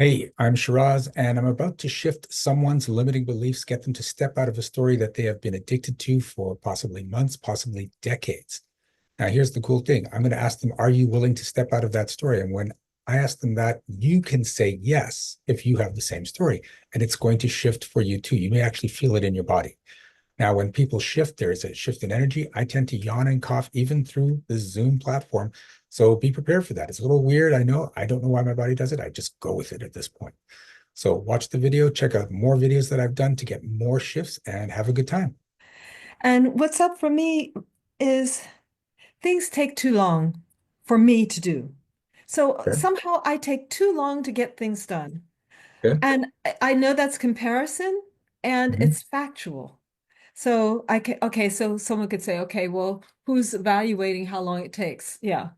Hey, I'm Shiraz, and I'm about to shift someone's limiting beliefs, get them to step out of a story that they have been addicted to for possibly months, possibly decades. Now, here's the cool thing. I'm going to ask them, are you willing to step out of that story? And when I ask them that, you can say yes if you have the same story, and it's going to shift for you too. You may actually feel it in your body. Now, when people shift, there is a shift in energy. I tend to yawn and cough even through the Zoom platform. So be prepared for that. It's a little weird. I know. I don't know why my body does it. I just go with it at this point. So watch the video, check out more videos that I've done to get more shifts and have a good time. And what's up for me is things take too long for me to do. So Okay. somehow I take too long to get things done. Good. And I know that's comparison and Mhm. it's factual. So okay, so someone could say, okay, well, who's evaluating how long it takes? Yeah,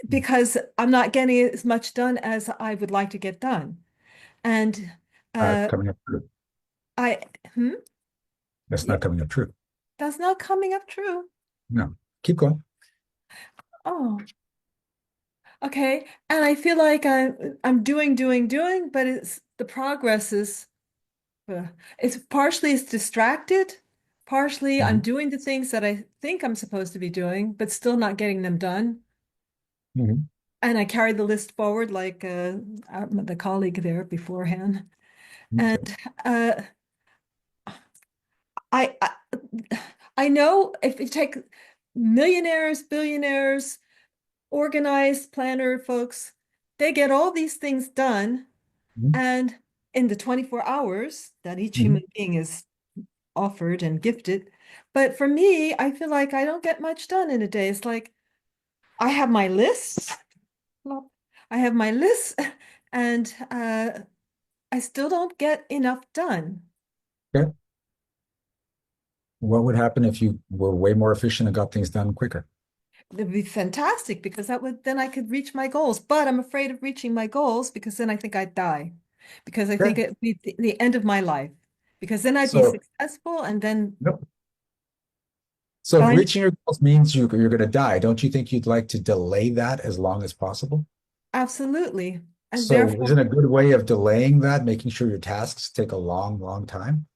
because I'm not getting as much done as I would like to get done. And uh Coming up true. I hmm? That's Yeah, not coming up true. that's not coming up true. No. Keep going. Oh. Okay. And I feel like I'm doing, but it's the progress is uh, it's partially it's distracted, partially I'm Mhm. doing the things that I think I'm supposed to be doing, but still not getting them done. Mhm. And I carry the list forward like the colleague there beforehand. And Okay. uh, I I know if you take millionaires, billionaires, organized planner folks, they get all these things done. Mhm. And in the 24 hours that each Mhm. human being is offered and gifted. But for me, I feel like I don't get much done in a day. It's like I have my lists, well, I have my lists, and I still don't get enough done. Okay. What would happen if you were way more efficient and got things done quicker? It'd be fantastic because that would then I could reach my goals. But I'm afraid of reaching my goals because then I think I'd die. Because I think Okay. it'd be the end of my life. Because then I'd be So, successful and then nope. So if but reaching your goals means you're going to die, don't you think you'd like to delay that as long as possible? absolutely. And So therefore, isn't a good way of delaying that, making sure your tasks take a long, long time?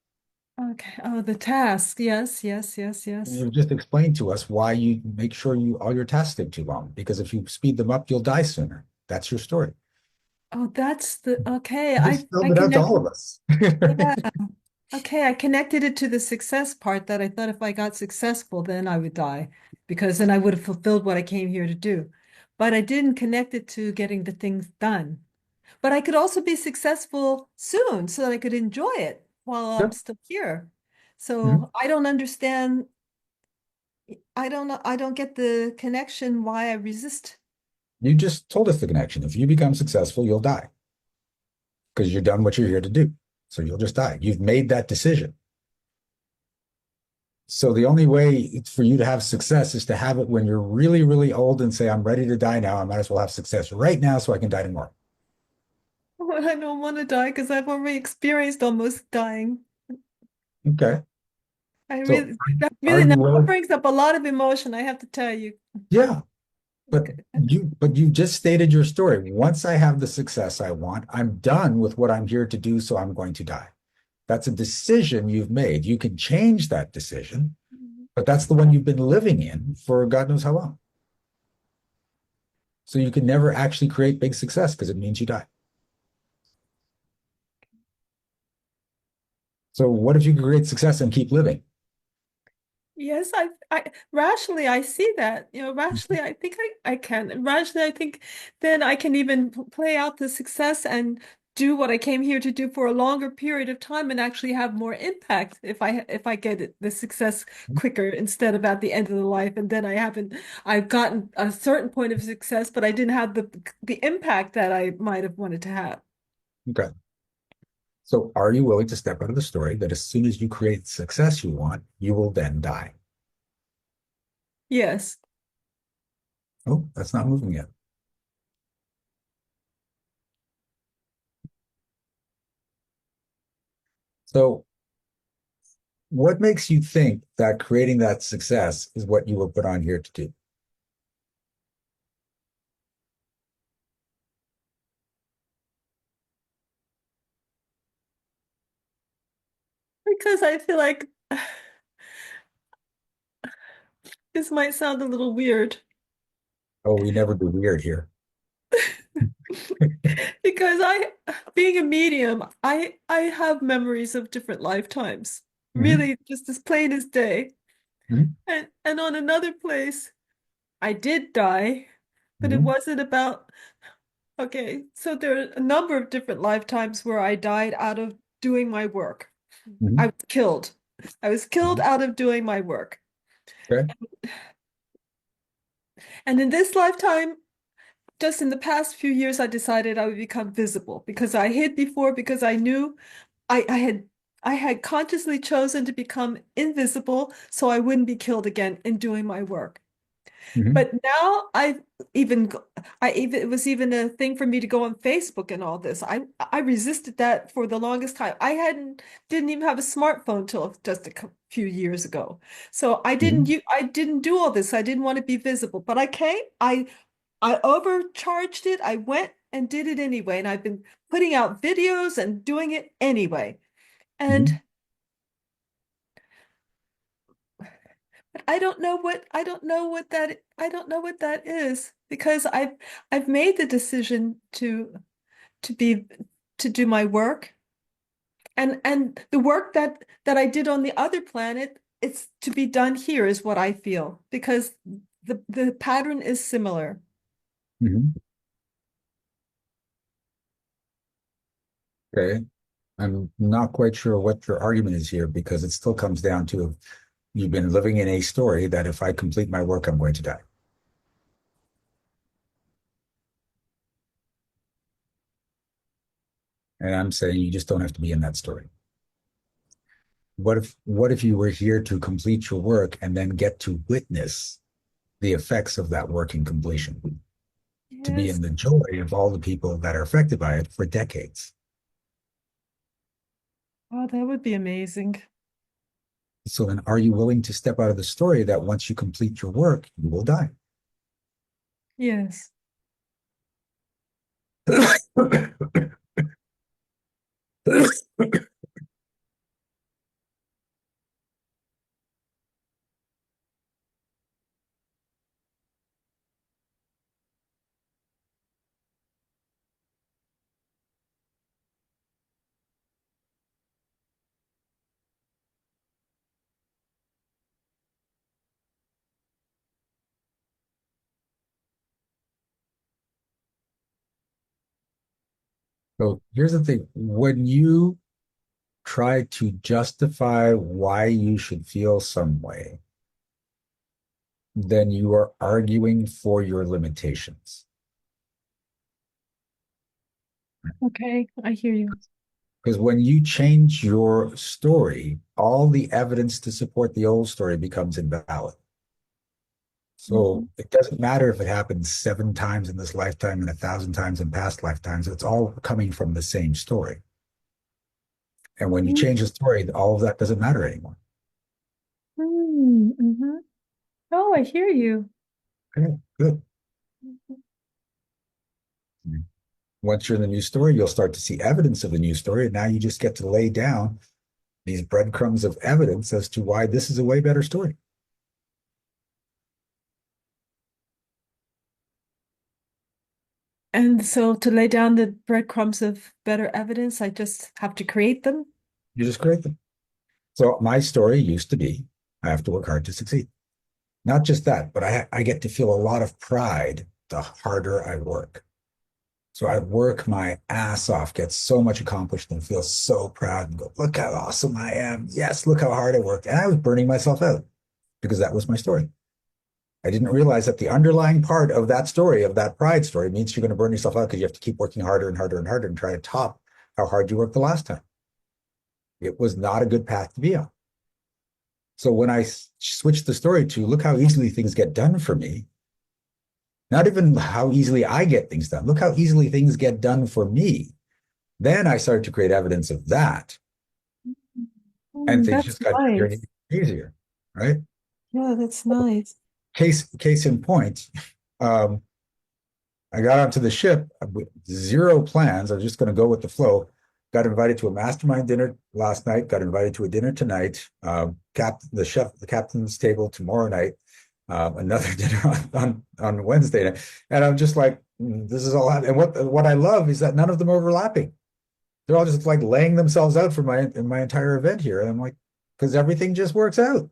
okay. Oh, the task. Yes, yes, yes, yes. You've just explained to us why you make sure you all your tasks take too long, because if you speed them up, you'll die sooner. That's your story. Oh, that's the okay. You just I spelled it out to all connected. of us. Yeah. Okay, I connected it to the success part that I thought if I got successful, then I would die because then I would have fulfilled what I came here to do. But I didn't connect it to getting the things done. But I could also be successful soon so that I could enjoy it while I'm Yep. still here. Mhm. So I don't understand. I don't know. I don't get the connection why I resist. You just told us the connection. If you become successful, you'll die because you're done what you're here to do. So you'll just die. You've made that decision. So the only way for you to have success is to have it when you're really, really old and say, I'm ready to die now. I might as well have success right now so I can die tomorrow. I don't want to die because I've already experienced almost dying. Okay. I So really, that are really you now willing? brings up a lot of emotion, I have to tell you. Yeah. But Okay. you just stated your story. Once I have the success I want, I'm done with what I'm here to do, so I'm going to die. That's a decision you've made. You can change that decision, but that's the one you've been living in for God knows how long. So you can never actually create big success because it means you die. So what if you could create success and keep living? Yes, I rationally I see that. Rationally I think I can. And rationally I think then I can even play out the success and do what I came here to do for a longer period of time and actually have more impact if I get the success quicker instead of at the end of the life and then I've gotten a certain point of success, but I didn't have the impact that I might have wanted to have. Okay. So are you willing to step out of the story that as soon as you create the success you want, you will then die? Yes. Oh, that's not moving yet. So what makes you think that creating that success is what you were put on here to do? because I feel like this might sound a little weird. Oh, we never do weird here. Because being a medium, I have memories of different lifetimes. Hmm. Really, just as plain as day. Hmm. And on another place, I did die, but it Hmm. wasn't about, okay, so there are a number of different lifetimes where I died out of doing my work. I Hmm. was killed. I was killed Hmm. out of doing my work. Okay. And in this lifetime, just in the past few years, I decided I would become visible because I hid before because I knew I had consciously chosen to become invisible so I wouldn't be killed again in doing my work. Hmm. But now even I even it was even a thing for me to go on Facebook and all this. I resisted that for the longest time. Didn't even have a smartphone till just a few years ago. So Hmm. I didn't do all this. I didn't want to be visible. But I overcharged it. I went and did it anyway, and I've been putting out videos and doing it anyway. And Hmm. I don't know what that is because I've made the decision to be to do my work and the work that I did on the other planet, it's to be done here is what I feel because the pattern is similar. Hmm. Okay. I'm not quite sure what your argument is here because it still comes down to you've been living in a story that if I complete my work, I'm going to die. And I'm saying you just don't have to be in that story. What if you were here to complete your work and then get to witness the effects of that work in completion, to be Yes. in the joy of all the people that are affected by it for decades? Oh, that would be amazing. So then are you willing to step out of the story that once you complete your work, you will die? Yes. So here's the thing. When you try to justify why you should feel some way, then you are arguing for your limitations. Okay, I hear you. Because when you change your story, all the evidence to support the old story becomes invalid. So Mhm. it doesn't matter if it happens 7 times in this lifetime and 1,000 times in past lifetimes. It's all coming from the same story. And when you change the story, all of that doesn't matter anymore. Mm-hmm. Oh, I hear you. Okay, good. Once you're in the new story, you'll start to see evidence of the new story. And now you just get to lay down these breadcrumbs of evidence as to why this is a way better story. And so to lay down the breadcrumbs of better evidence, I just have to create them. You just create them. So my story used to be I have to work hard to succeed. Not just that, but I get to feel a lot of pride the harder I work. So I work my ass off, get so much accomplished, and feel so proud and go, look how awesome I am. Yes, look how hard I worked. And I was burning myself out because that was my story. I didn't realize that the underlying part of that story, of that pride story, means you're going to burn yourself out because you have to keep working harder and harder and harder and try to top how hard you worked the last time. It was not a good path to be on. So when I switched the story to look how easily things get done for me, not even how easily I get things done, look how easily things get done for me. Then I started to create evidence of that, and things That's just got easier nice. and easier, right? Yeah, that's nice. Case in point, um, I got onto the ship with zero plans. I was just going to go with the flow. got invited to a mastermind dinner last night, got invited to a dinner tonight, the captain's table tomorrow night, another dinner on Wednesday night. And I'm just like, this is all happening. And what I love is that none of them are overlapping. They're all just like laying themselves out for my entire event here. And I'm like, because everything just works out.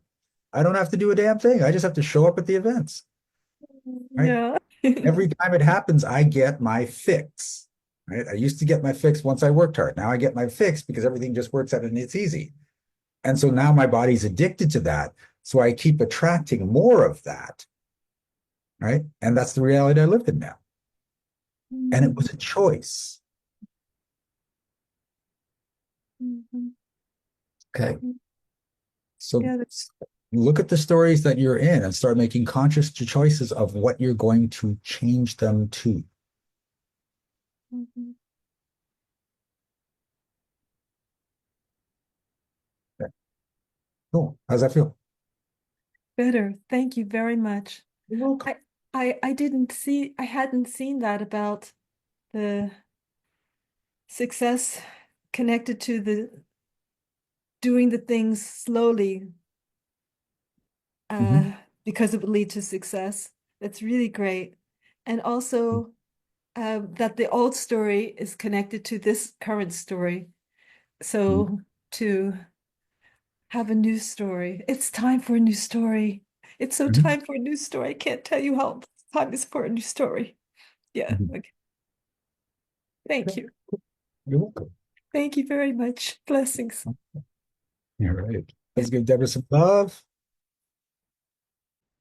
I don't have to do a damn thing. I just have to show up at the events, right? Yeah. Every time it happens, I get my fix, right? I used to get my fix once I worked hard. Now I get my fix because everything just works out and it's easy. And so now my body's addicted to that. So I keep attracting more of that, right? And that's the reality I live in now. And it was a choice. Mhm. Okay. So Yeah. look at the stories that you're in and start making conscious choices of what you're going to change them to. Mhm. Okay. Cool. How's that feel? Better. Thank you very much. You're welcome. I I hadn't seen that about the success connected to the doing the things slowly Mhm. because it would lead to success. That's really great. And also that the old story is connected to this current story. Mhm. So to have a new story, it's time for a new story. It's so Mhm. time for a new story. I can't tell you how time is for a new story. Yeah. Mhm. Okay. Thank Okay. you. You're welcome. Thank you very much. Blessings. All right. Let's give Deborah some love.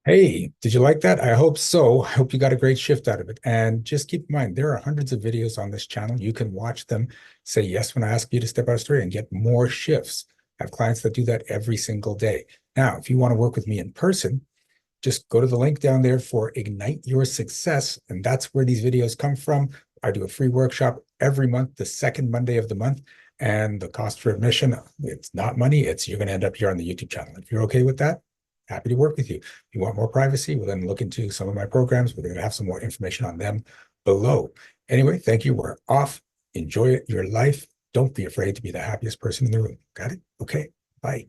Hey, did you like that? I hope so. I hope you got a great shift out of it. And just keep in mind, there are hundreds of videos on this channel. You can watch them, say yes when I ask you to step out of story and get more shifts. I have clients that do that every single day. Now, if you want to work with me in person, just go to the link down there for Ignite Your Success. And that's where these videos come from. I do a free workshop every month, the second Monday of the month. And the cost for admission, it's not money. It's you're going to end up here on the YouTube channel. If you're okay with that, happy to work with you. If you want more privacy, we'll then look into some of my programs. We're going to have some more information on them below. Anyway, thank you. We're off. Enjoy your life. Don't be afraid to be the happiest person in the room. Got it? Okay. Bye.